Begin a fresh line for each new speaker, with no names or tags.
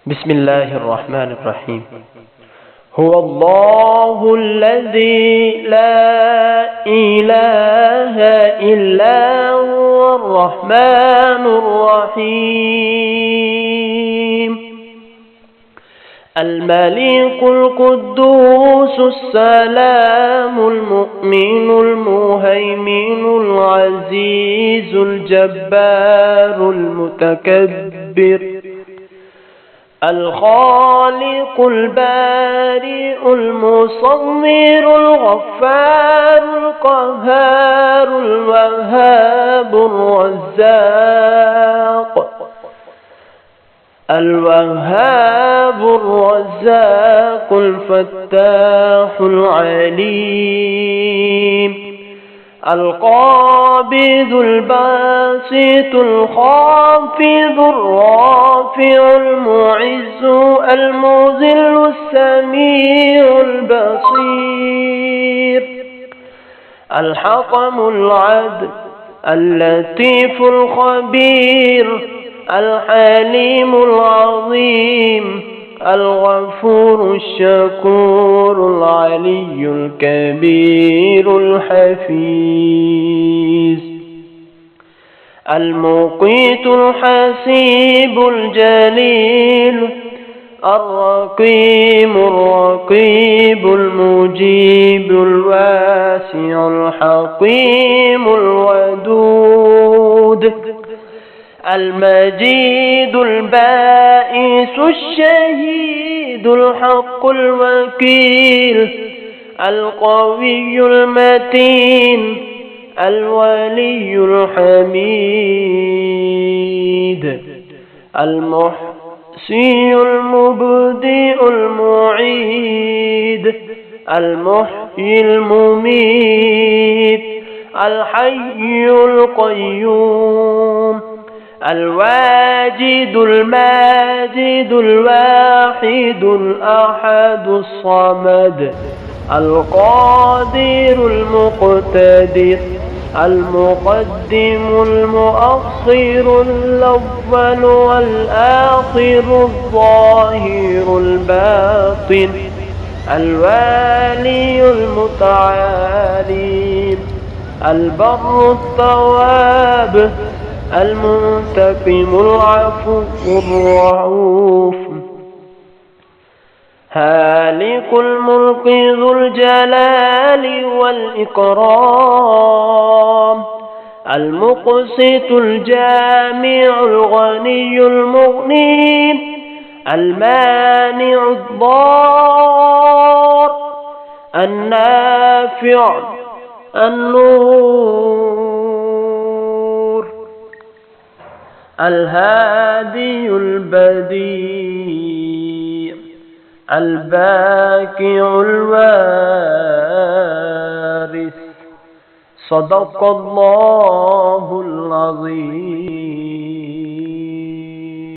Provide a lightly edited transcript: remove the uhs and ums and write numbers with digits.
بسم الله الرحمن الرحيم. هو الله الذي لا إله إلا هو الرحمن الرحيم. الملك القدوس السلام المؤمن المهيمن العزيز الجبار المتكبر الخالق البارئ المصور الغفار القهار الوهاب الرزاق الفتاح العليم القابض الباسط الخافض الرافع المعز المذل السميع البصير الحكم العدل اللطيف الخبير الحليم العظيم الغفور الشكور العلي الكبير الحفيظ المقيت الحسيب الجليل الرقيب المجيب الواسع الحكيم الودود المجيد البائس الشهيد الحق الوكيل القوي المتين الولي الحميد المحصي المبدئ المعيد المحيي المميت الحي القيوم الواجد الماجد الواحد الأحد الصمد القادر المقتدر المقدم المؤخر الأول والآخر الظاهر الباطن الوالي المتعالي البر التواب المنتقم العفو الرؤوف هالك الملك ذو الجلال والإكرام المقسط الجامع الغني المغني المانع الضار النافع النور الهادي البديع الباكع الوارث صدق الله العظيم.